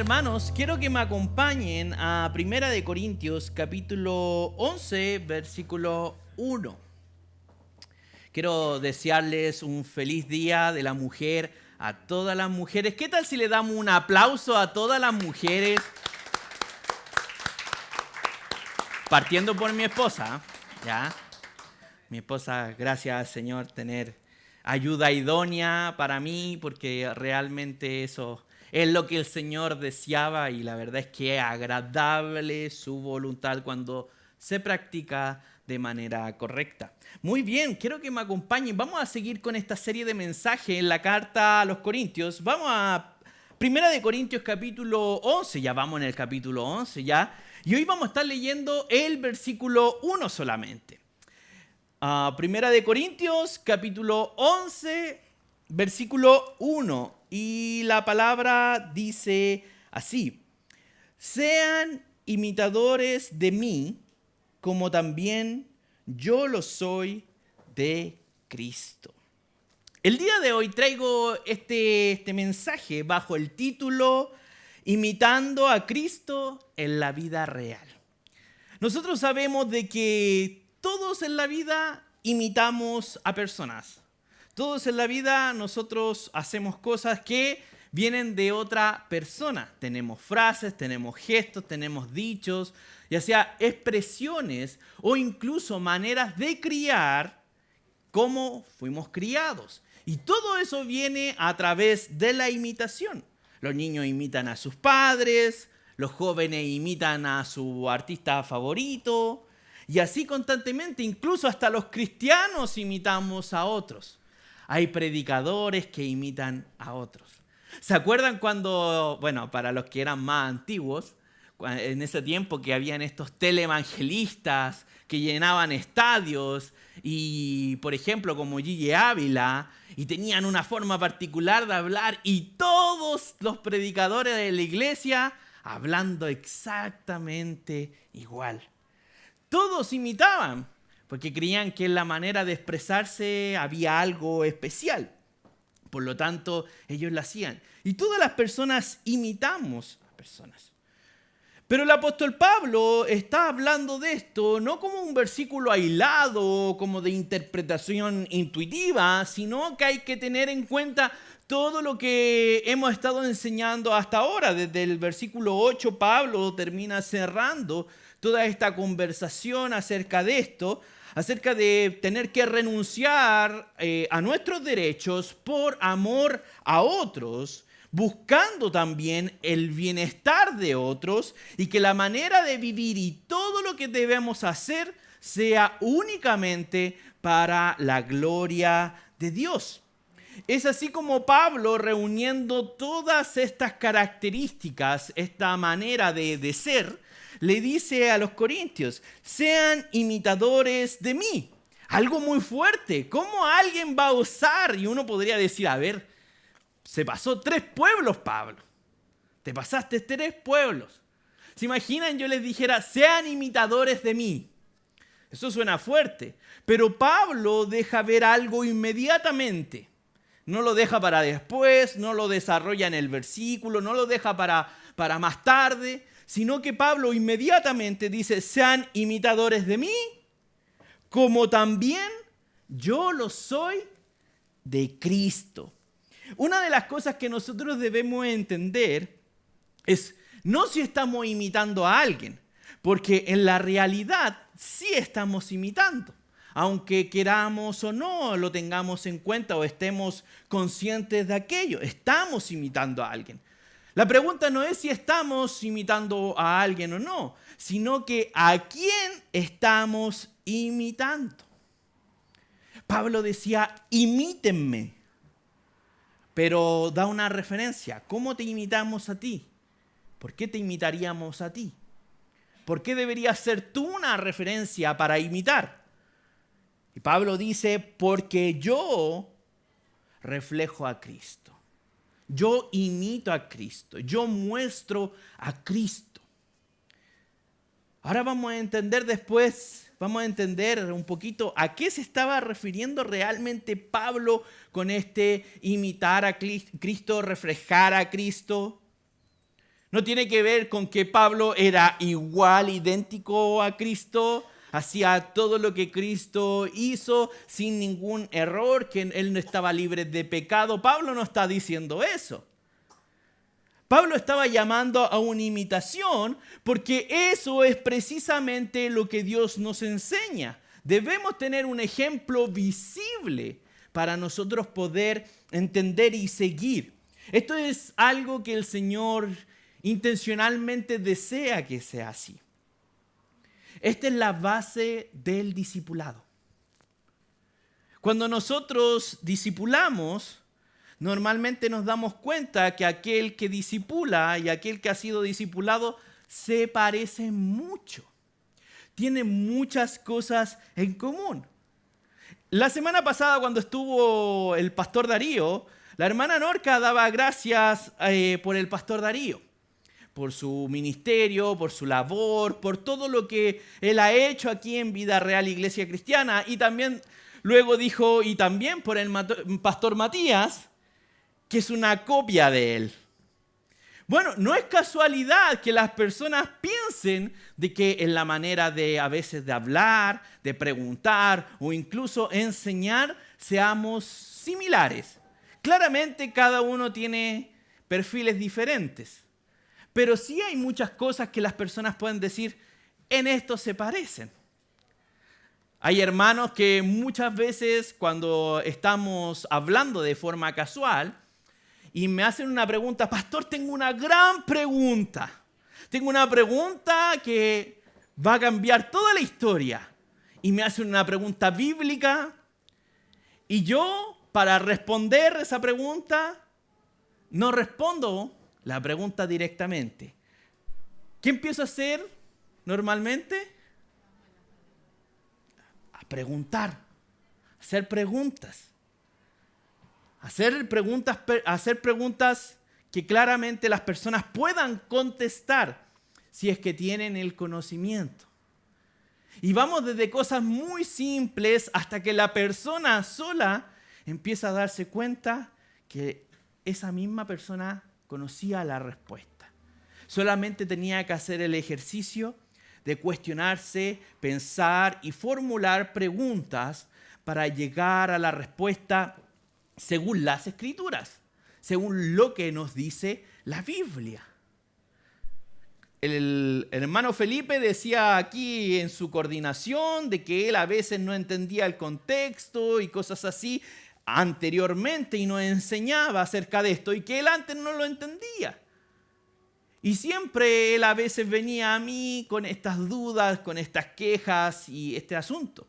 hermanos, quiero que me acompañen a Primera de Corintios, capítulo 11, versículo 1. Quiero desearles un feliz día de la mujer a todas las mujeres. ¿Qué tal si le damos un aplauso a todas las mujeres? Partiendo por mi esposa, ¿ya? Mi esposa, gracias Señor, tener ayuda idónea para mí, porque realmente eso es lo que el Señor deseaba y la verdad es que es agradable su voluntad cuando se practica de manera correcta. Muy bien, quiero que me acompañen. Vamos a seguir con esta serie de mensajes en la carta a los Corintios. Vamos a Primera de Corintios capítulo 11, ya vamos en el capítulo 11 ya. Y hoy vamos a estar leyendo el versículo 1 solamente. Primera de Corintios capítulo 11, versículo 1. Y la palabra dice así: sean imitadores de mí, como también yo lo soy de Cristo. El día de hoy traigo este mensaje bajo el título Imitando a Cristo en la vida real. Nosotros sabemos de que todos en la vida imitamos a personas. Todos en la vida nosotros hacemos cosas que vienen de otra persona. Tenemos frases, tenemos gestos, tenemos dichos, ya sea expresiones o incluso maneras de criar como fuimos criados. Y todo eso viene a través de la imitación. Los niños imitan a sus padres, los jóvenes imitan a su artista favorito, y así constantemente, incluso hasta los cristianos imitamos a otros. Hay predicadores que imitan a otros. ¿Se acuerdan cuando, bueno, para los que eran más antiguos, en ese tiempo que habían estos televangelistas que llenaban estadios y, por ejemplo, como Gigi Ávila, y tenían una forma particular de hablar y todos los predicadores de la iglesia hablando exactamente igual? Todos imitaban porque creían que en la manera de expresarse había algo especial. Por lo tanto, ellos lo hacían. Y todas las personas imitamos a personas. Pero el apóstol Pablo está hablando de esto no como un versículo aislado, como de interpretación intuitiva, sino que hay que tener en cuenta todo lo que hemos estado enseñando hasta ahora. Desde el versículo 8, Pablo termina cerrando toda esta conversación acerca de esto, acerca de tener que renunciar a nuestros derechos por amor a otros, buscando también el bienestar de otros y que la manera de vivir y todo lo que debemos hacer sea únicamente para la gloria de Dios. Es así como Pablo, reuniendo todas estas características, esta manera de ser, le dice a los corintios: sean imitadores de mí. Algo muy fuerte. ¿Cómo alguien va a osar? Y uno podría decir, a ver, se pasó 3 pueblos, Pablo. Te pasaste 3 pueblos. ¿Se imaginan yo les dijera, sean imitadores de mí? Eso suena fuerte. Pero Pablo deja ver algo inmediatamente. No lo deja para después, no lo desarrolla en el versículo, no lo deja para más tarde, sino que Pablo inmediatamente dice: sean imitadores de mí, como también yo lo soy de Cristo. Una de las cosas que nosotros debemos entender es no si estamos imitando a alguien, porque en la realidad sí estamos imitando. Aunque queramos o no lo tengamos en cuenta o estemos conscientes de aquello, estamos imitando a alguien. La pregunta no es si estamos imitando a alguien o no, sino que a quién estamos imitando. Pablo decía, imítenme, pero da una referencia. ¿Cómo te imitamos a ti? ¿Por qué te imitaríamos a ti? ¿Por qué deberías ser tú una referencia para imitar? Y Pablo dice, porque yo reflejo a Cristo. Yo imito a Cristo. Yo muestro a Cristo. Ahora vamos a entender un poquito a qué se estaba refiriendo realmente Pablo con este imitar a Cristo, reflejar a Cristo. No tiene que ver con que Pablo era igual, idéntico a Cristo, hacía todo lo que Cristo hizo sin ningún error, que él no estaba libre de pecado. Pablo no está diciendo eso. Pablo estaba llamando a una imitación porque eso es precisamente lo que Dios nos enseña. Debemos tener un ejemplo visible para nosotros poder entender y seguir. Esto es algo que el Señor intencionalmente desea que sea así. Esta es la base del discipulado. Cuando nosotros discipulamos, normalmente nos damos cuenta que aquel que discipula y aquel que ha sido discipulado se parecen mucho. Tienen muchas cosas en común. La semana pasada, cuando estuvo el pastor Darío, la hermana Norca daba gracias por el pastor Darío, por su ministerio, por su labor, por todo lo que él ha hecho aquí en Vida Real Iglesia Cristiana. Y también luego dijo, y también por el pastor Matías, que es una copia de él. Bueno, no es casualidad que las personas piensen de que en la manera de a veces de hablar, de preguntar o incluso enseñar seamos similares. Claramente cada uno tiene perfiles diferentes, pero sí hay muchas cosas que las personas pueden decir, en esto se parecen. Hay hermanos que muchas veces cuando estamos hablando de forma casual, y me hacen una pregunta, pastor, tengo una gran pregunta. Tengo una pregunta que va a cambiar toda la historia. Y me hacen una pregunta bíblica. Y yo, para responder esa pregunta, no respondo la pregunta directamente. ¿Qué empiezo a hacer normalmente? A preguntar, a hacer preguntas. Hacer preguntas que claramente las personas puedan contestar si es que tienen el conocimiento. Y vamos desde cosas muy simples hasta que la persona sola empieza a darse cuenta que esa misma persona conocía la respuesta. Solamente tenía que hacer el ejercicio de cuestionarse, pensar y formular preguntas para llegar a la respuesta según las Escrituras, según lo que nos dice la Biblia. El hermano Felipe decía aquí en su coordinación de que él a veces no entendía el contexto y cosas así anteriormente y nos enseñaba acerca de esto y que él antes no lo entendía. Y siempre él a veces venía a mí con estas dudas, con estas quejas y este asunto.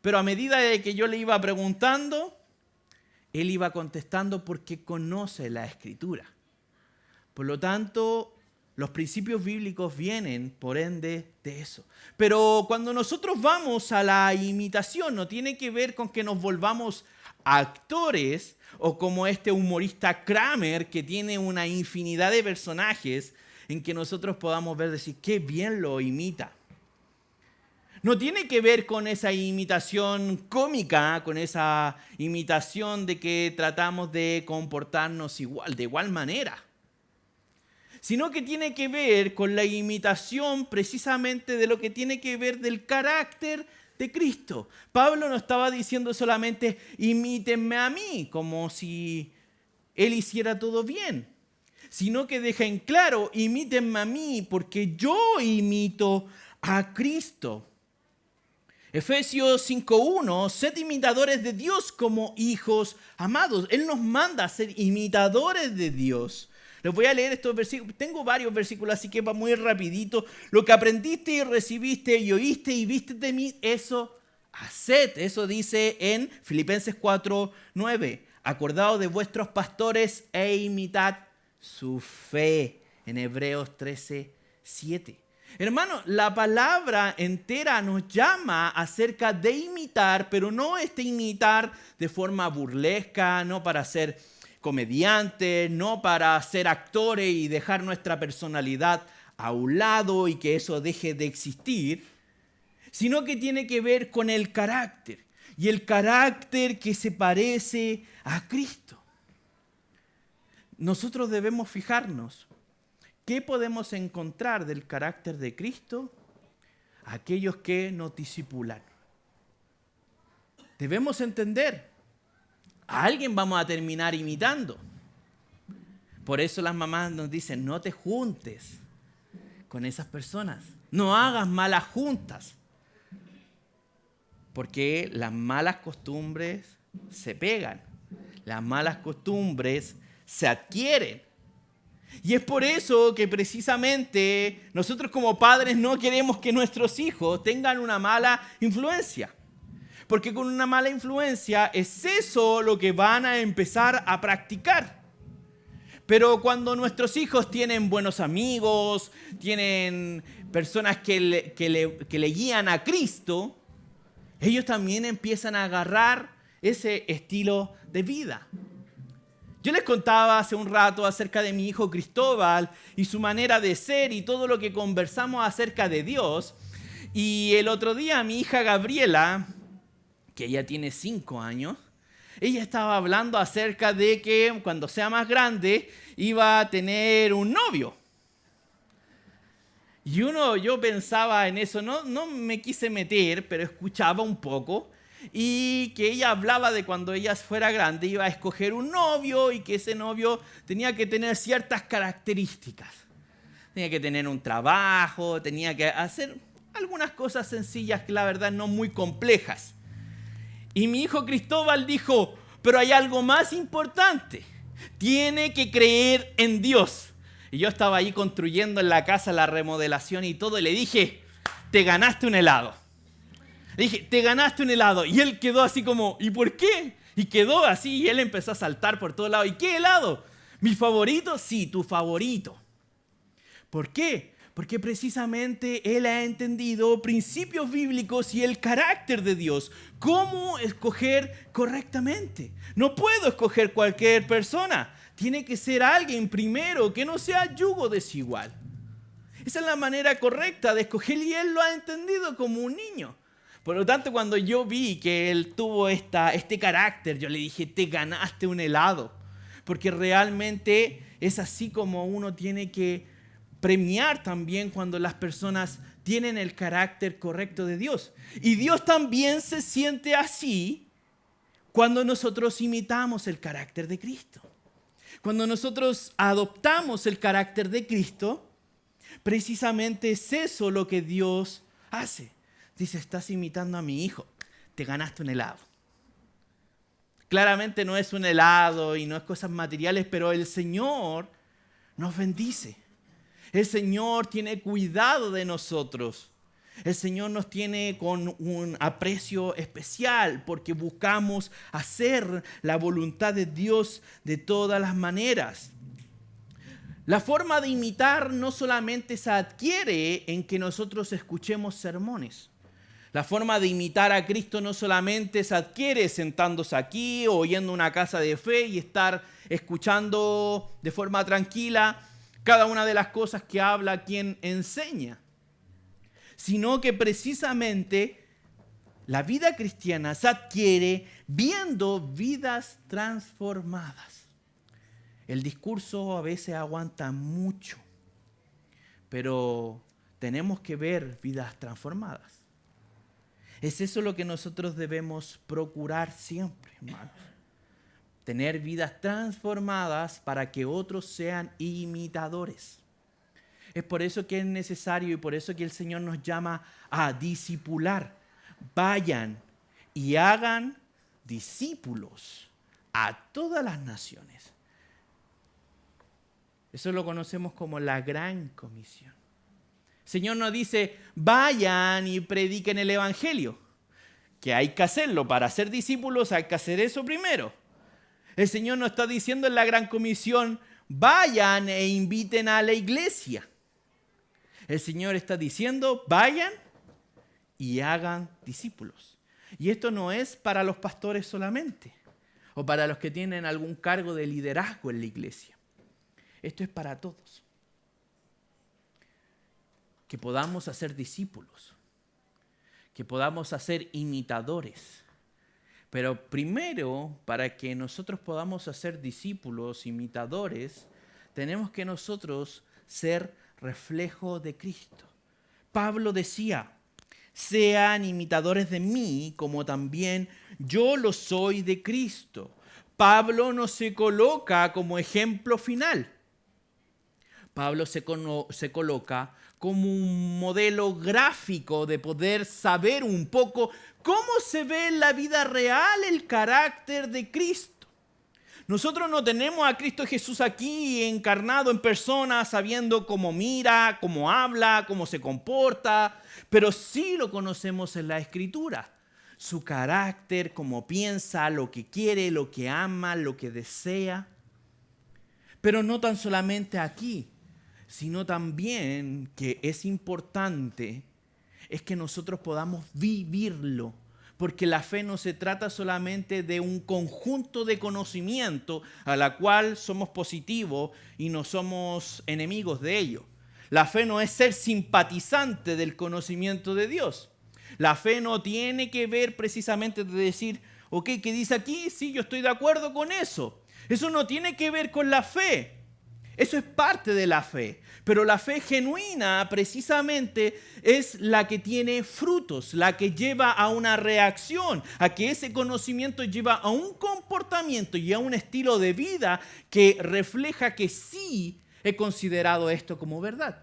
Pero a medida de que yo le iba preguntando, él iba contestando porque conoce la Escritura. Por lo tanto, los principios bíblicos vienen, por ende, de eso. Pero cuando nosotros vamos a la imitación, no tiene que ver con que nos volvamos actores o como este humorista Kramer que tiene una infinidad de personajes en que nosotros podamos ver, decir, qué bien lo imita. No tiene que ver con esa imitación cómica, con esa imitación de que tratamos de comportarnos de igual manera, sino que tiene que ver con la imitación precisamente de lo que tiene que ver del carácter de Cristo. Pablo no estaba diciendo solamente imítenme a mí, como si él hiciera todo bien, sino que deja en claro, imítenme a mí porque yo imito a Cristo. Efesios 5:1, sed imitadores de Dios como hijos amados. Él nos manda a ser imitadores de Dios. Les voy a leer estos versículos. Tengo varios versículos, así que va muy rapidito. Lo que aprendiste y recibiste y oíste y viste de mí, eso haced. Eso dice en Filipenses 4:9. Acordaos de vuestros pastores e imitad su fe. En Hebreos 13:7. Hermano, la palabra entera nos llama acerca de imitar, pero no imitar de forma burlesca, no para ser comediantes, no para ser actores y dejar nuestra personalidad a un lado y que eso deje de existir, sino que tiene que ver con el carácter, y el carácter que se parece a Cristo. Nosotros debemos fijarnos ¿qué podemos encontrar del carácter de Cristo? Aquellos que nos discipulan. Debemos entender, a alguien vamos a terminar imitando. Por eso las mamás nos dicen, no te juntes con esas personas. No hagas malas juntas. Porque las malas costumbres se pegan. Las malas costumbres se adquieren. Y es por eso que precisamente nosotros como padres no queremos que nuestros hijos tengan una mala influencia. Porque con una mala influencia es eso lo que van a empezar a practicar. Pero cuando nuestros hijos tienen buenos amigos, tienen personas que le guían a Cristo, ellos también empiezan a agarrar ese estilo de vida. Yo les contaba hace un rato acerca de mi hijo Cristóbal y su manera de ser y todo lo que conversamos acerca de Dios. Y el otro día mi hija Gabriela, que ella tiene 5 años, ella estaba hablando acerca de que cuando sea más grande iba a tener un novio. Y yo pensaba en eso, no me quise meter, pero escuchaba un poco. Y que ella hablaba de cuando ella fuera grande iba a escoger un novio y que ese novio tenía que tener ciertas características. Tenía que tener un trabajo, tenía que hacer algunas cosas sencillas que la verdad no muy complejas. Y mi hijo Cristóbal dijo, pero hay algo más importante, tiene que creer en Dios. Y yo estaba ahí construyendo en la casa la remodelación y todo y le dije, te ganaste un helado. Le dije, te ganaste un helado. Y él quedó así como, ¿y por qué? Y quedó así y él empezó a saltar por todos lados. ¿Y qué helado? ¿Mi favorito? Sí, tu favorito. ¿Por qué? Porque precisamente él ha entendido principios bíblicos y el carácter de Dios. ¿Cómo escoger correctamente? No puedo escoger cualquier persona. Tiene que ser alguien primero que no sea yugo desigual. Esa es la manera correcta de escoger y él lo ha entendido como un niño. Por lo tanto, cuando yo vi que él tuvo este carácter, yo le dije, te ganaste un helado. Porque realmente es así como uno tiene que premiar también cuando las personas tienen el carácter correcto de Dios. Y Dios también se siente así cuando nosotros imitamos el carácter de Cristo. Cuando nosotros adoptamos el carácter de Cristo, precisamente es eso lo que Dios hace. Dice, estás imitando a mi hijo, te ganaste un helado. Claramente no es un helado y no es cosas materiales, pero el Señor nos bendice. El Señor tiene cuidado de nosotros. El Señor nos tiene con un aprecio especial porque buscamos hacer la voluntad de Dios de todas las maneras. La forma de imitar no solamente se adquiere en que nosotros escuchemos sermones. La forma de imitar a Cristo no solamente se adquiere sentándose aquí o yendo a una casa de fe y estar escuchando de forma tranquila cada una de las cosas que habla quien enseña, sino que precisamente la vida cristiana se adquiere viendo vidas transformadas. El discurso a veces aguanta mucho, pero tenemos que ver vidas transformadas. Es eso lo que nosotros debemos procurar siempre, hermanos. Tener vidas transformadas para que otros sean imitadores. Es por eso que es necesario y por eso que el Señor nos llama a discipular. Vayan y hagan discípulos a todas las naciones. Eso lo conocemos como la Gran Comisión. El Señor nos dice, vayan y prediquen el Evangelio. Que hay que hacerlo. Para ser discípulos hay que hacer eso primero. El Señor nos está diciendo en la Gran Comisión, vayan e inviten a la iglesia. El Señor está diciendo, vayan y hagan discípulos. Y esto no es para los pastores solamente, o para los que tienen algún cargo de liderazgo en la iglesia. Esto es para todos. Que podamos hacer discípulos, que podamos hacer imitadores. Pero primero, para que nosotros podamos hacer discípulos, imitadores, tenemos que nosotros ser reflejo de Cristo. Pablo decía, sean imitadores de mí como también yo lo soy de Cristo. Pablo no se coloca como ejemplo final. Pablo se coloca como un modelo gráfico de poder saber un poco cómo se ve en la vida real el carácter de Cristo. Nosotros no tenemos a Cristo Jesús aquí encarnado en persona, sabiendo cómo mira, cómo habla, cómo se comporta, pero sí lo conocemos en la Escritura. Su carácter, cómo piensa, lo que quiere, lo que ama, lo que desea. Pero no tan solamente aquí, sino también que es importante es que nosotros podamos vivirlo. Porque la fe no se trata solamente de un conjunto de conocimiento a la cual somos positivos y no somos enemigos de ello. La fe no es ser simpatizante del conocimiento de Dios. La fe no tiene que ver precisamente de decir, ok, ¿qué dice aquí? Sí, yo estoy de acuerdo con eso. Eso no tiene que ver con la fe. Eso es parte de la fe, pero la fe genuina precisamente es la que tiene frutos, la que lleva a una reacción, a que ese conocimiento lleva a un comportamiento y a un estilo de vida que refleja que sí he considerado esto como verdad.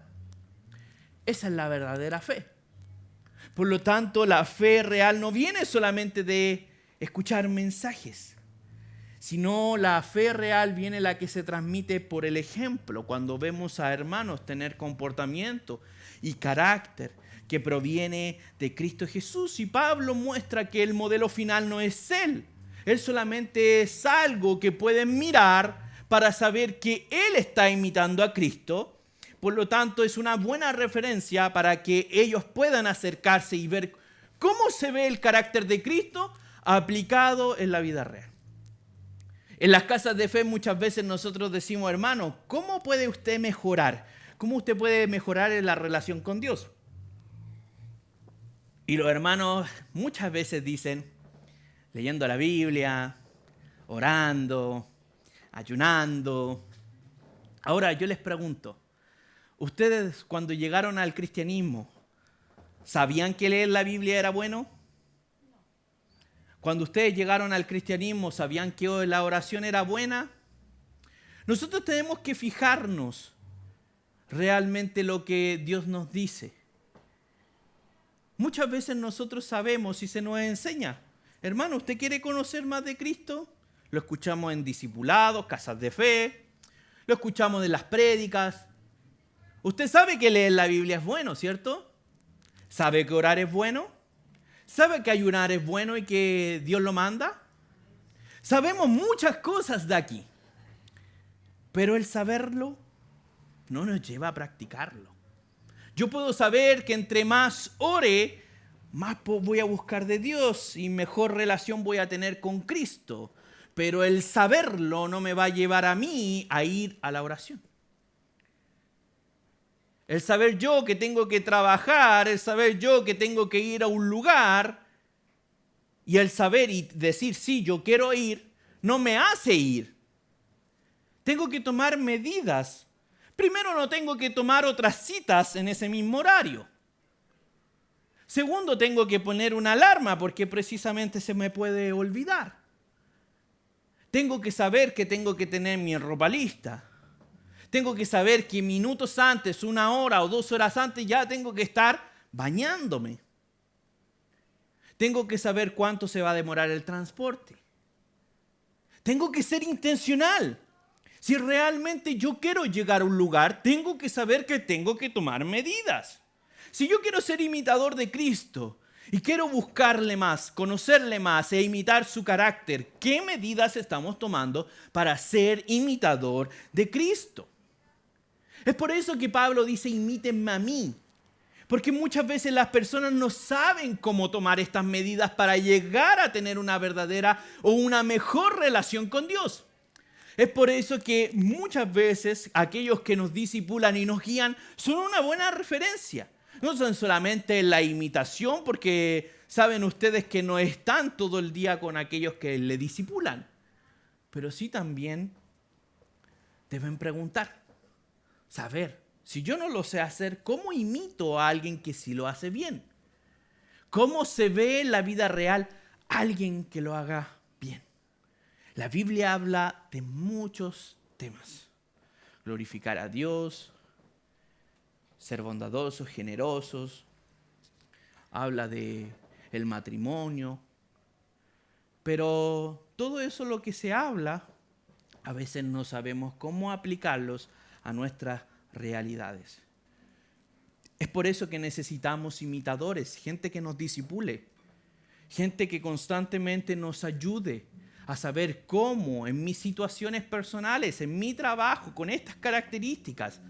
Esa es la verdadera fe. Por lo tanto, la fe real no viene solamente de escuchar mensajes, sino la fe real viene la que se transmite por el ejemplo, cuando vemos a hermanos tener comportamiento y carácter que proviene de Cristo Jesús. Y Pablo muestra que el modelo final no es Él. Él solamente es algo que pueden mirar para saber que Él está imitando a Cristo. Por lo tanto, es una buena referencia para que ellos puedan acercarse y ver cómo se ve el carácter de Cristo aplicado en la vida real. En las casas de fe muchas veces nosotros decimos, hermano, ¿cómo puede usted mejorar? ¿Cómo usted puede mejorar en la relación con Dios? Y los hermanos muchas veces dicen, leyendo la Biblia, orando, ayunando. Ahora yo les pregunto, ¿ustedes cuando llegaron al cristianismo, sabían que leer la Biblia era bueno? Cuando ustedes llegaron al cristianismo, ¿sabían que la oración era buena? Nosotros tenemos que fijarnos realmente lo que Dios nos dice. Muchas veces nosotros sabemos y se nos enseña. Hermano, ¿usted quiere conocer más de Cristo? Lo escuchamos en discipulados, casas de fe. Lo escuchamos en las prédicas. Usted sabe que leer la Biblia es bueno, ¿cierto? ¿Sabe que orar es bueno? ¿Sabe que ayunar es bueno y que Dios lo manda? Sabemos muchas cosas de aquí, pero el saberlo no nos lleva a practicarlo. Yo puedo saber que entre más ore, más voy a buscar de Dios y mejor relación voy a tener con Cristo, pero el saberlo no me va a llevar a mí a ir a la oración. El saber yo que tengo que trabajar, el saber yo que tengo que ir a un lugar y el saber y decir, sí, yo quiero ir, no me hace ir. Tengo que tomar medidas. Primero, no tengo que tomar otras citas en ese mismo horario. Segundo, tengo que poner una alarma porque precisamente se me puede olvidar. Tengo que saber que tengo que tener mi ropa lista. Tengo que saber que minutos antes, 1 hora o 2 horas antes, ya tengo que estar bañándome. Tengo que saber cuánto se va a demorar el transporte. Tengo que ser intencional. Si realmente yo quiero llegar a un lugar, tengo que saber que tengo que tomar medidas. Si yo quiero ser imitador de Cristo y quiero buscarle más, conocerle más e imitar su carácter, ¿qué medidas estamos tomando para ser imitador de Cristo? Es por eso que Pablo dice, imítenme a mí. Porque muchas veces las personas no saben cómo tomar estas medidas para llegar a tener una verdadera o una mejor relación con Dios. Es por eso que muchas veces aquellos que nos discipulan y nos guían son una buena referencia. No son solamente la imitación, porque saben ustedes que no están todo el día con aquellos que le discipulan. Pero sí también deben preguntar. Saber Si yo no lo sé hacer, ¿cómo imito a alguien que sí lo hace bien? ¿Cómo se ve en la vida real alguien que lo haga bien? La Biblia habla de muchos temas. Glorificar a Dios, ser bondadosos, generosos. Habla de el matrimonio. Pero todo eso lo que se habla, a veces no sabemos cómo aplicarlos a nuestras realidades. Es por eso que necesitamos imitadores, gente que nos discipule, gente que constantemente nos ayude a saber cómo en mis situaciones personales, en mi trabajo, con estas características,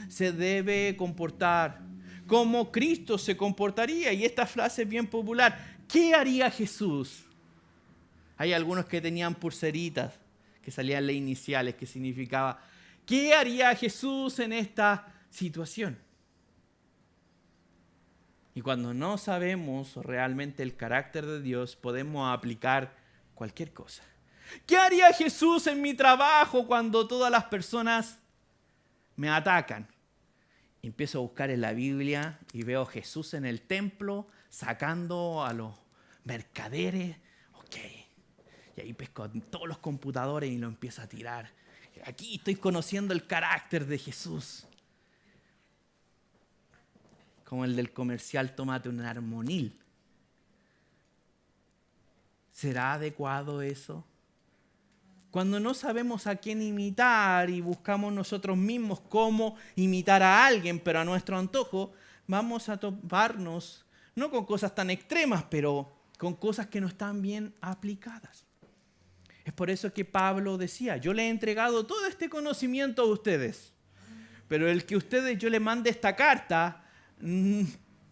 se debe comportar, cómo Cristo se comportaría. Y esta frase es bien popular: ¿qué haría Jesús? Hay algunos que tenían pulseritas que salían las iniciales, que significaba ¿qué haría Jesús en esta situación? Y cuando no sabemos realmente el carácter de Dios, podemos aplicar cualquier cosa. ¿Qué haría Jesús en mi trabajo cuando todas las personas me atacan? Y empiezo a buscar en la Biblia y veo a Jesús en el templo sacando a los mercaderes. Ok. Y ahí pesco todos los computadores y lo empiezo a tirar. Aquí estoy conociendo el carácter de Jesús. Como el del comercial Tómate un Armonil. ¿Será adecuado eso? Cuando no sabemos a quién imitar y buscamos nosotros mismos cómo imitar a alguien, pero a nuestro antojo, vamos a toparnos, no con cosas tan extremas, pero con cosas que no están bien aplicadas. Es por eso que Pablo decía, yo le he entregado todo este conocimiento a ustedes, pero el que yo le mande esta carta,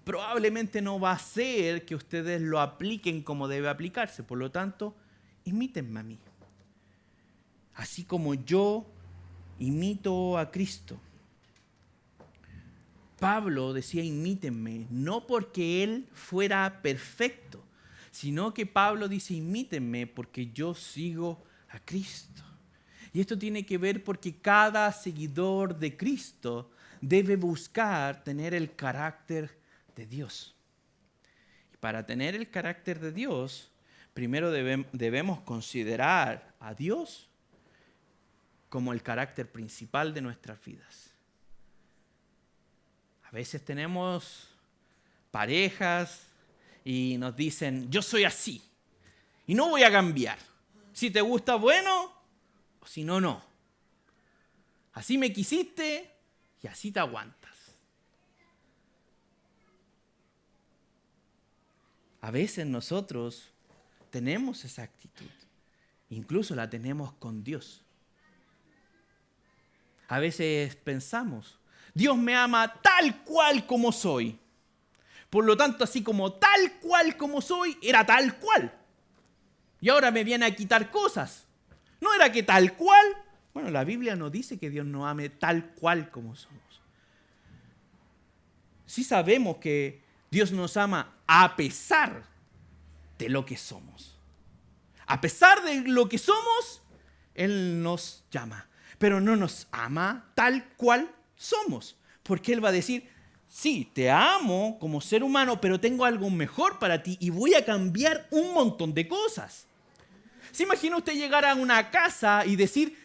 probablemente no va a ser que ustedes lo apliquen como debe aplicarse. Por lo tanto, imítenme a mí. Así como yo imito a Cristo. Pablo decía imítenme, no porque él fuera perfecto, sino que Pablo dice imítenme porque yo sigo a Cristo. Y esto tiene que ver porque cada seguidor de Cristo debe buscar tener el carácter de Dios. Y para tener el carácter de Dios, primero debemos considerar a Dios como el carácter principal de nuestras vidas. A veces tenemos parejas y nos dicen, yo soy así y no voy a cambiar. Si te gusta, bueno, o si no, no. Así me quisiste y así te aguantas. A veces nosotros tenemos esa actitud. Incluso la tenemos con Dios. A veces pensamos, Dios me ama tal cual como soy. Por lo tanto, así como tal cual como soy, era tal cual. Y ahora me viene a quitar cosas. ¿No era que tal cual? Bueno, la Biblia no dice que Dios nos ame tal cual como somos. Sí sabemos que Dios nos ama a pesar de lo que somos. A pesar de lo que somos, Él nos llama. Pero no nos ama tal cual somos. Porque Él va a decir, sí, te amo como ser humano, pero tengo algo mejor para ti y voy a cambiar un montón de cosas. ¿Se imagina usted llegar a una casa y decir,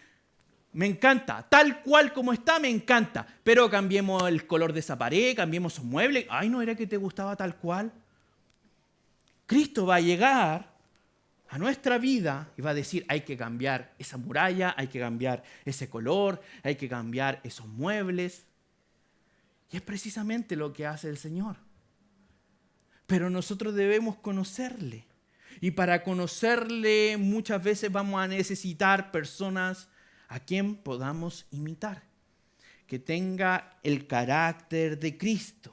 me encanta, tal cual como está, me encanta, pero cambiemos el color de esa pared, cambiemos su mueble? Ay, ¿no era que te gustaba tal cual? Cristo va a llegar a nuestra vida y va a decir, hay que cambiar esa muralla, hay que cambiar ese color, hay que cambiar esos muebles. Y es precisamente lo que hace el Señor. Pero nosotros debemos conocerle. Y para conocerle muchas veces vamos a necesitar personas a quien podamos imitar, que tenga el carácter de Cristo.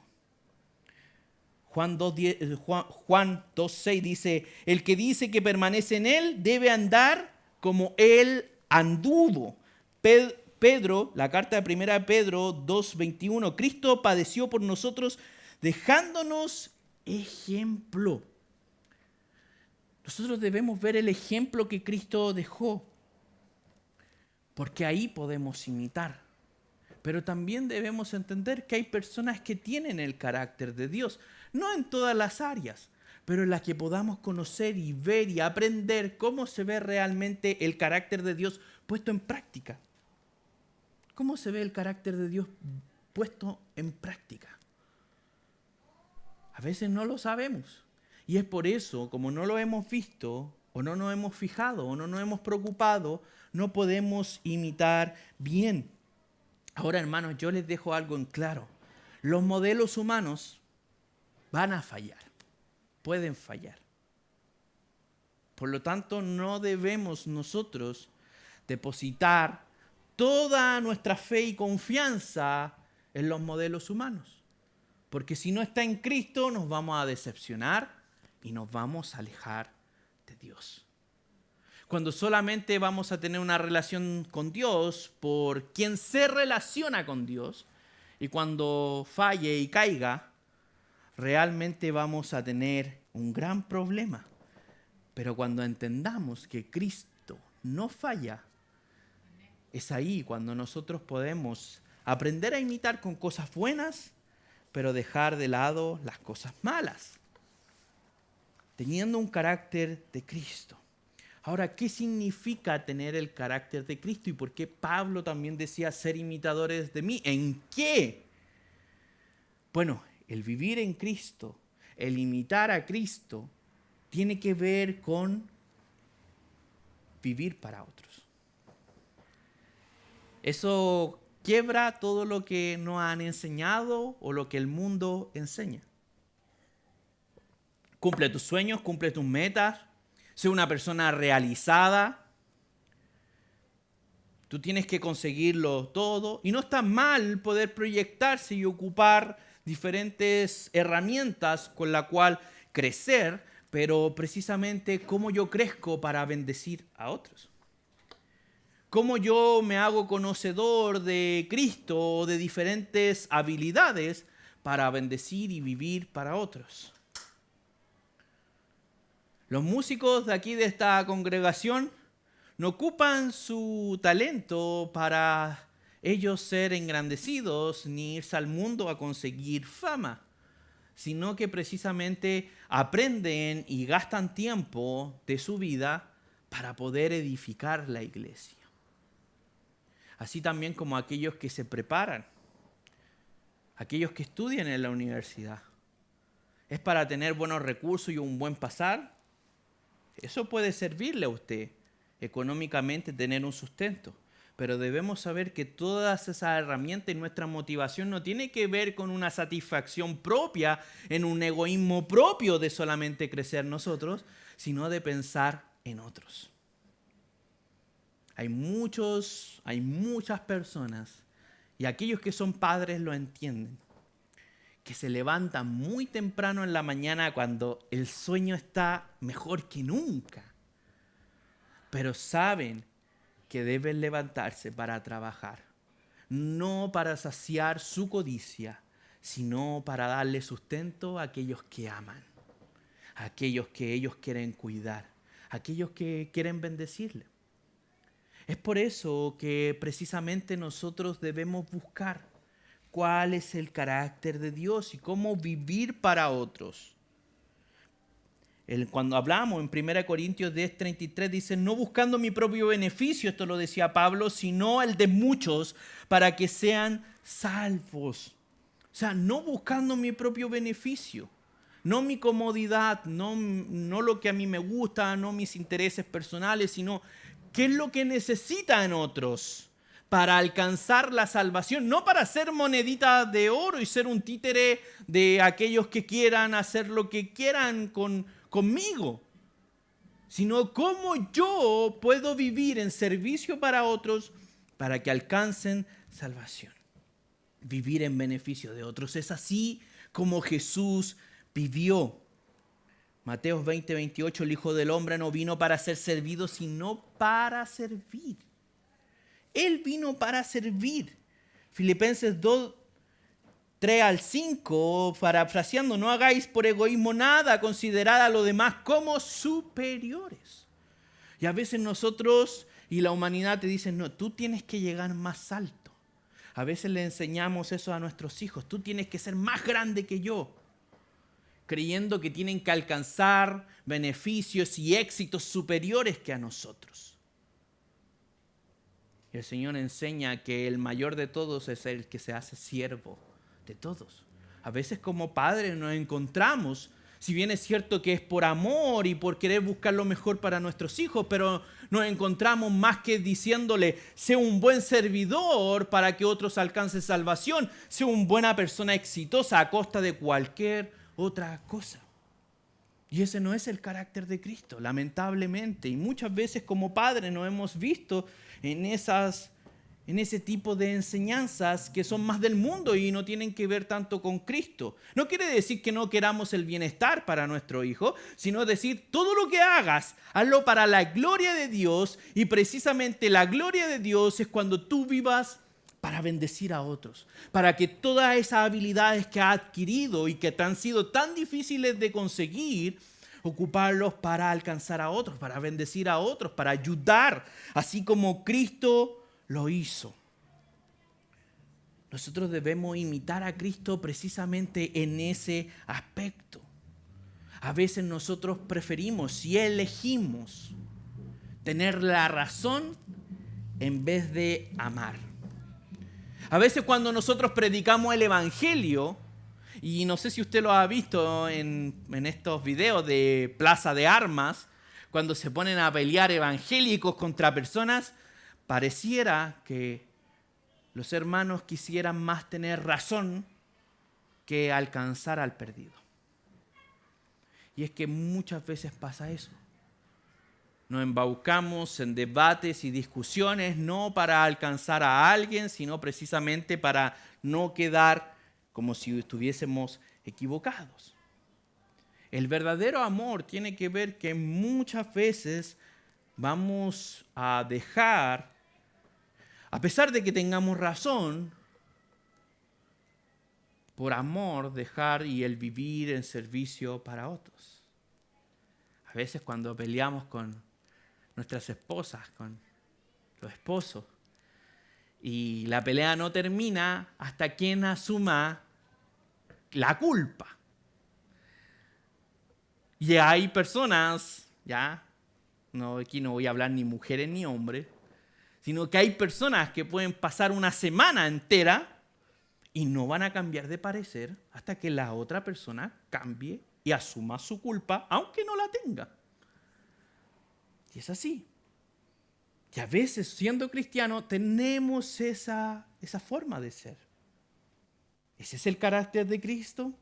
Juan 2:6 dice, el que dice que permanece en Él debe andar como Él anduvo. Pedro, la carta de 1 Pedro 2:21, Cristo padeció por nosotros dejándonos ejemplo. Nosotros debemos ver el ejemplo que Cristo dejó, porque ahí podemos imitar. Pero también debemos entender que hay personas que tienen el carácter de Dios, no en todas las áreas, pero en las que podamos conocer y ver y aprender cómo se ve realmente el carácter de Dios puesto en práctica. ¿Cómo se ve el carácter de Dios puesto en práctica? A veces no lo sabemos. Y es por eso, como no lo hemos visto, o no nos hemos fijado, o no nos hemos preocupado, no podemos imitar bien. Ahora, hermanos, yo les dejo algo en claro. Los modelos humanos van a fallar, pueden fallar. Por lo tanto, no debemos nosotros depositar toda nuestra fe y confianza en los modelos humanos. Porque si no está en Cristo, nos vamos a decepcionar y nos vamos a alejar de Dios. Cuando solamente vamos a tener una relación con Dios por quien se relaciona con Dios, y cuando falle y caiga, realmente vamos a tener un gran problema. Pero cuando entendamos que Cristo no falla, es ahí cuando nosotros podemos aprender a imitar con cosas buenas, pero dejar de lado las cosas malas, teniendo un carácter de Cristo. Ahora, ¿qué significa tener el carácter de Cristo? ¿Y por qué Pablo también decía ser imitadores de mí? ¿En qué? Bueno, el vivir en Cristo, el imitar a Cristo, tiene que ver con vivir para otros. Eso quiebra todo lo que nos han enseñado o lo que el mundo enseña. Cumple tus sueños, cumple tus metas, sé una persona realizada. Tú tienes que conseguirlo todo. Y no está mal poder proyectarse y ocupar diferentes herramientas con la cual crecer, pero precisamente cómo yo crezco para bendecir a otros. Cómo yo me hago conocedor de Cristo o de diferentes habilidades para bendecir y vivir para otros. Los músicos de aquí de esta congregación no ocupan su talento para ellos ser engrandecidos ni irse al mundo a conseguir fama, sino que precisamente aprenden y gastan tiempo de su vida para poder edificar la iglesia. Así también como aquellos que se preparan, aquellos que estudian en la universidad. ¿Es para tener buenos recursos y un buen pasar? Eso puede servirle a usted económicamente, tener un sustento. Pero debemos saber que todas esas herramientas y nuestra motivación no tiene que ver con una satisfacción propia, en un egoísmo propio de solamente crecer nosotros, sino de pensar en otros. Hay muchas personas, y aquellos que son padres lo entienden, que se levantan muy temprano en la mañana cuando el sueño está mejor que nunca, pero saben que deben levantarse para trabajar, no para saciar su codicia, sino para darle sustento a aquellos que aman, a aquellos que ellos quieren cuidar, a aquellos que quieren bendecirle. Es por eso que precisamente nosotros debemos buscar cuál es el carácter de Dios y cómo vivir para otros. Cuando hablamos en 1 Corintios 10:33 dice, no buscando mi propio beneficio, esto lo decía Pablo, sino el de muchos para que sean salvos. O sea, no buscando mi propio beneficio, no mi comodidad, no lo que a mí me gusta, no mis intereses personales, sino qué es lo que necesitan otros para alcanzar la salvación, no para ser monedita de oro y ser un títere de aquellos que quieran hacer lo que quieran conmigo, sino cómo yo puedo vivir en servicio para otros para que alcancen salvación. Vivir en beneficio de otros. Es así como Jesús vivió. Mateo 20:28, el Hijo del Hombre no vino para ser servido, sino para servir. Él vino para servir. Filipenses 2:3-5, parafraseando, no hagáis por egoísmo nada, considerad a los demás como superiores. Y a veces nosotros y la humanidad te dicen, no, tú tienes que llegar más alto. A veces le enseñamos eso a nuestros hijos. Tú tienes que ser más grande que yo, creyendo que tienen que alcanzar beneficios y éxitos superiores que a nosotros. Y el Señor enseña que el mayor de todos es el que se hace siervo de todos. A veces como padres nos encontramos, si bien es cierto que es por amor y por querer buscar lo mejor para nuestros hijos, pero nos encontramos más que diciéndole, sé un buen servidor para que otros alcancen salvación, sé una buena persona exitosa a costa de cualquier otra cosa. Y ese no es el carácter de Cristo, lamentablemente. Y muchas veces como padres nos hemos visto en ese tipo de enseñanzas que son más del mundo y no tienen que ver tanto con Cristo. No quiere decir que no queramos el bienestar para nuestro hijo, sino decir, todo lo que hagas, hazlo para la gloria de Dios, y precisamente la gloria de Dios es cuando tú vivas para bendecir a otros, para que todas esas habilidades que has adquirido y que te han sido tan difíciles de conseguir, ocuparlos para alcanzar a otros, para bendecir a otros, para ayudar, así como Cristo lo hizo. Nosotros debemos imitar a Cristo precisamente en ese aspecto. A veces nosotros preferimos y elegimos tener la razón en vez de amar. A veces cuando nosotros predicamos el Evangelio, y no sé si usted lo ha visto en estos videos de Plaza de Armas, cuando se ponen a pelear evangélicos contra personas, pareciera que los hermanos quisieran más tener razón que alcanzar al perdido. Y es que muchas veces pasa eso. Nos embaucamos en debates y discusiones no para alcanzar a alguien, sino precisamente para no quedar como si estuviésemos equivocados. El verdadero amor tiene que ver que muchas veces vamos a dejar, a pesar de que tengamos razón, por amor dejar y el vivir en servicio para otros. A veces cuando peleamos con nuestras esposas, con los esposos, y la pelea no termina hasta quien asuma la culpa. Y hay personas, aquí no voy a hablar ni mujeres ni hombres, sino que hay personas que pueden pasar una semana entera y no van a cambiar de parecer hasta que la otra persona cambie y asuma su culpa, aunque no la tenga. Y es así. Y a veces, siendo cristiano, tenemos esa forma de ser. ¿Ese es el carácter de Cristo?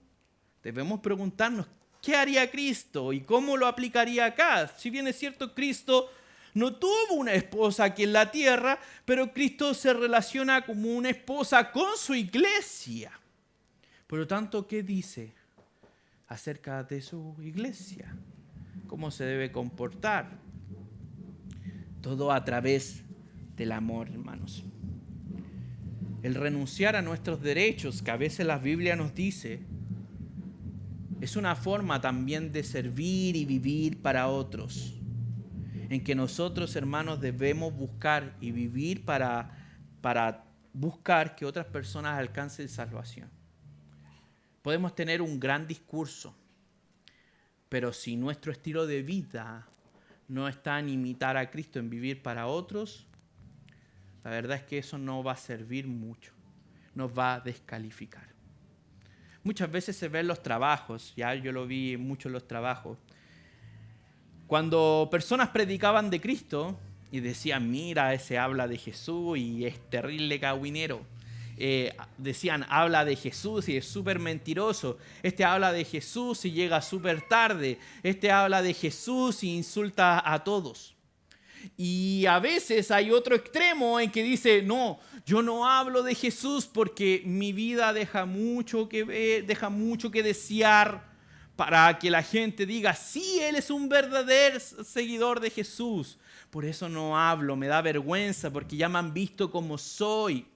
Debemos preguntarnos, ¿qué haría Cristo y cómo lo aplicaría acá? Si bien es cierto, Cristo no tuvo una esposa aquí en la tierra, pero Cristo se relaciona como una esposa con su iglesia. Por lo tanto, ¿qué dice acerca de su iglesia? ¿Cómo se debe comportar? Todo a través del amor, hermanos. El renunciar a nuestros derechos, que a veces la Biblia nos dice, es una forma también de servir y vivir para otros. En que nosotros, hermanos, debemos buscar y vivir para buscar que otras personas alcancen salvación. Podemos tener un gran discurso, pero si nuestro estilo de vida no está en imitar a Cristo, en vivir para otros, la verdad es que eso no va a servir mucho, nos va a descalificar. Muchas veces se ve en los trabajos, yo lo vi mucho en los trabajos, cuando personas predicaban de Cristo y decían, mira, ese habla de Jesús y es terrible cagüinero. Decían, habla de Jesús y es súper mentiroso. Este habla de Jesús y llega súper tarde. Este habla de Jesús y insulta a todos. Y a veces hay otro extremo en que dice, no, yo no hablo de Jesús porque mi vida deja mucho que ver, deja mucho que desear para que la gente diga, sí, él es un verdadero seguidor de Jesús. Por eso no hablo, me da vergüenza porque ya me han visto como soy.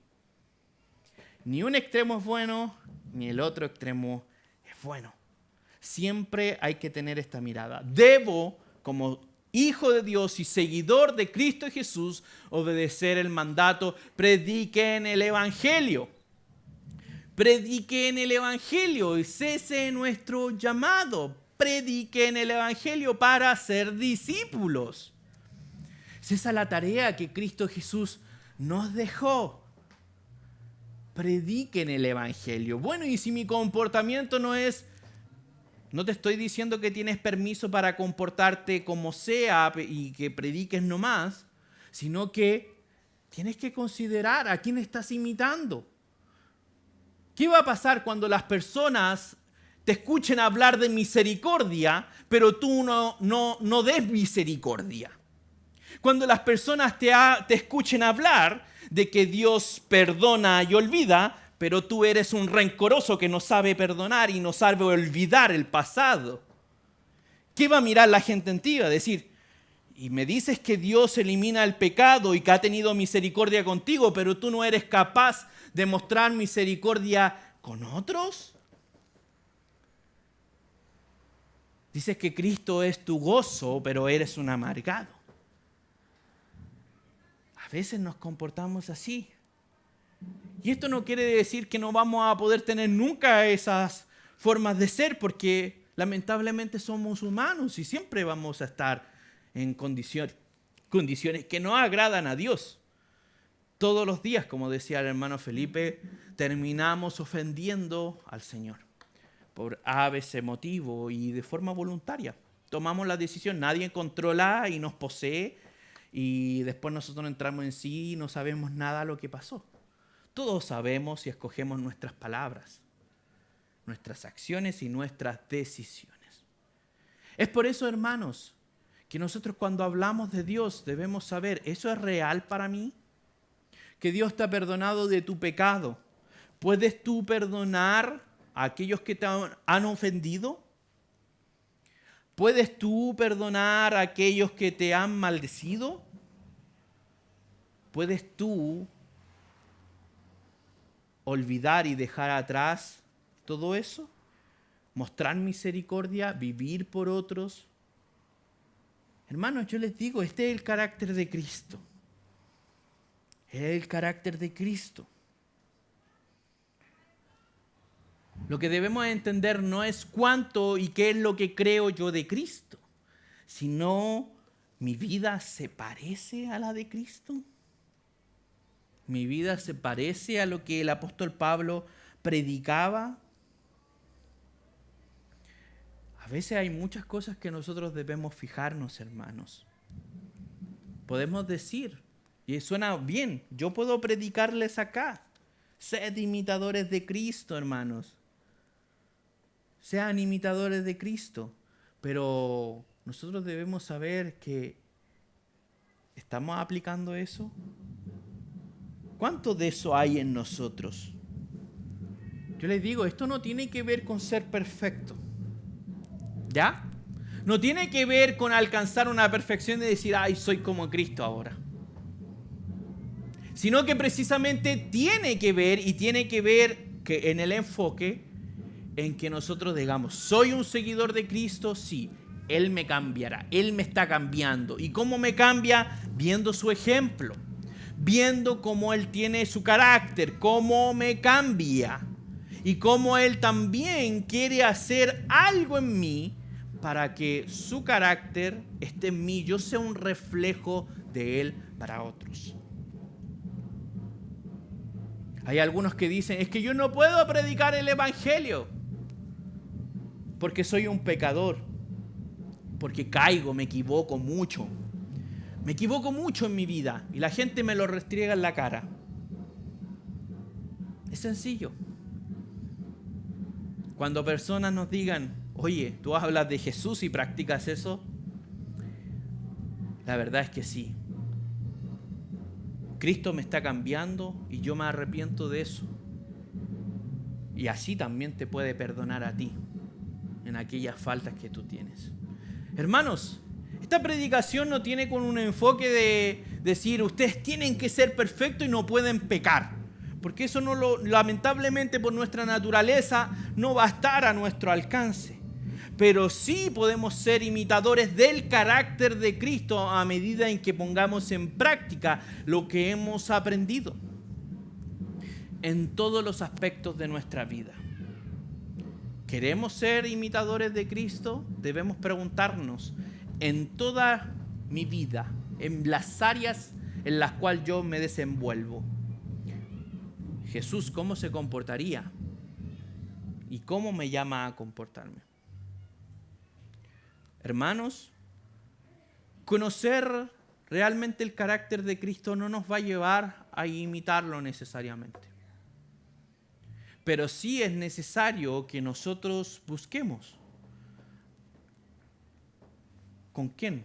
Ni un extremo es bueno, ni el otro extremo es bueno. Siempre hay que tener esta mirada. Debo, como hijo de Dios y seguidor de Cristo Jesús, obedecer el mandato, prediquen el Evangelio. Prediquen el Evangelio, ese es nuestro llamado. Prediquen el Evangelio para ser discípulos. Esa es la tarea que Cristo Jesús nos dejó. Prediquen el Evangelio. Bueno, y si mi comportamiento no te estoy diciendo que tienes permiso para comportarte como sea y que prediques nomás, sino que tienes que considerar a quién estás imitando. ¿Qué va a pasar cuando las personas te escuchen hablar de misericordia, pero tú no des misericordia? Cuando las personas te escuchen hablar de que Dios perdona y olvida, pero tú eres un rencoroso que no sabe perdonar y no sabe olvidar el pasado. ¿Qué va a mirar la gente en ti? Va a decir, y me dices que Dios elimina el pecado y que ha tenido misericordia contigo, pero tú no eres capaz de mostrar misericordia con otros. Dices que Cristo es tu gozo, pero eres un amargado. A veces nos comportamos así. Y esto no quiere decir que no vamos a poder tener nunca esas formas de ser, porque lamentablemente somos humanos y siempre vamos a estar en condiciones que no agradan a Dios. Todos los días, como decía el hermano Felipe, terminamos ofendiendo al Señor por a veces motivo y de forma voluntaria. Tomamos la decisión, nadie controla y nos posee, y después nosotros entramos en sí y no sabemos nada de lo que pasó. Todos sabemos y escogemos nuestras palabras, nuestras acciones y nuestras decisiones. Es por eso, hermanos, que nosotros cuando hablamos de Dios debemos saber, ¿eso es real para mí? Que Dios te ha perdonado de tu pecado. ¿Puedes tú perdonar a aquellos que te han ofendido? ¿Puedes tú perdonar a aquellos que te han maldecido? ¿Puedes tú olvidar y dejar atrás todo eso? ¿Mostrar misericordia? ¿Vivir por otros? Hermanos, yo les digo, este es el carácter de Cristo. Es el carácter de Cristo. Lo que debemos entender no es cuánto y qué es lo que creo yo de Cristo, sino mi vida se parece a la de Cristo. Mi vida se parece a lo que el apóstol Pablo predicaba. A veces hay muchas cosas que nosotros debemos fijarnos, hermanos. Podemos decir, y suena bien, yo puedo predicarles acá, sed imitadores de Cristo, hermanos. Sean imitadores de Cristo, pero nosotros debemos saber que ¿estamos aplicando eso? ¿Cuánto de eso hay en nosotros? Yo les digo, esto no tiene que ver con ser perfecto, ¿ya? No tiene que ver con alcanzar una perfección de decir, ay, soy como Cristo ahora. Sino que precisamente tiene que ver que en el enfoque en que nosotros digamos, soy un seguidor de Cristo, sí, Él me cambiará, Él me está cambiando. ¿Y cómo me cambia? Viendo su ejemplo, viendo cómo Él tiene su carácter, cómo me cambia y cómo Él también quiere hacer algo en mí para que su carácter esté en mí, yo sea un reflejo de Él para otros. Hay algunos que dicen, es que yo no puedo predicar el Evangelio porque soy un pecador, porque caigo, me equivoco mucho. Me equivoco mucho en mi vida y la gente me lo restriega en la cara. Es sencillo. Cuando personas nos digan, oye, ¿tú hablas de Jesús y practicas eso? La verdad es que sí. Cristo me está cambiando y yo me arrepiento de eso. Y así también te puede perdonar a ti en aquellas faltas que tú tienes. Hermanos, esta predicación no tiene con un enfoque de decir ustedes tienen que ser perfectos y no pueden pecar, porque eso lamentablemente por nuestra naturaleza no va a estar a nuestro alcance. pero sí podemos ser imitadores del carácter de Cristo a medida en que pongamos en práctica lo que hemos aprendido en todos los aspectos de nuestra vida. ¿Queremos ser imitadores de Cristo? Debemos preguntarnos, en toda mi vida, en las áreas en las cuales yo me desenvuelvo, Jesús, ¿cómo se comportaría? ¿Y cómo me llama a comportarme? Hermanos, conocer realmente el carácter de Cristo no nos va a llevar a imitarlo necesariamente. Pero sí es necesario que nosotros busquemos. ¿Con quién?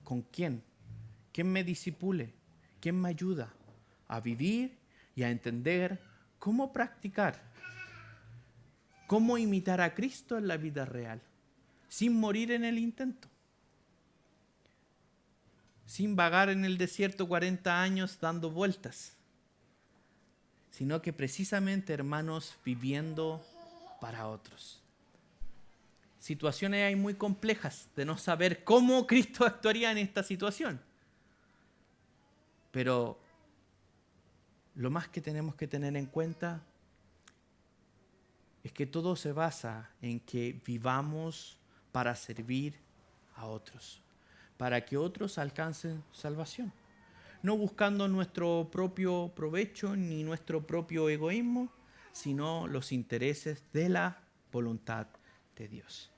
¿Con quién? ¿Quién me discipule? ¿Quién me ayuda a vivir y a entender cómo practicar? ¿Cómo imitar a Cristo en la vida real? Sin morir en el intento. Sin vagar en el desierto 40 años dando vueltas. Sino que precisamente, hermanos, viviendo para otros. Situaciones hay muy complejas de no saber cómo Cristo actuaría en esta situación. Pero lo más que tenemos que tener en cuenta es que todo se basa en que vivamos para servir a otros, para que otros alcancen salvación. No buscando nuestro propio provecho ni nuestro propio egoísmo, sino los intereses de la voluntad de Dios.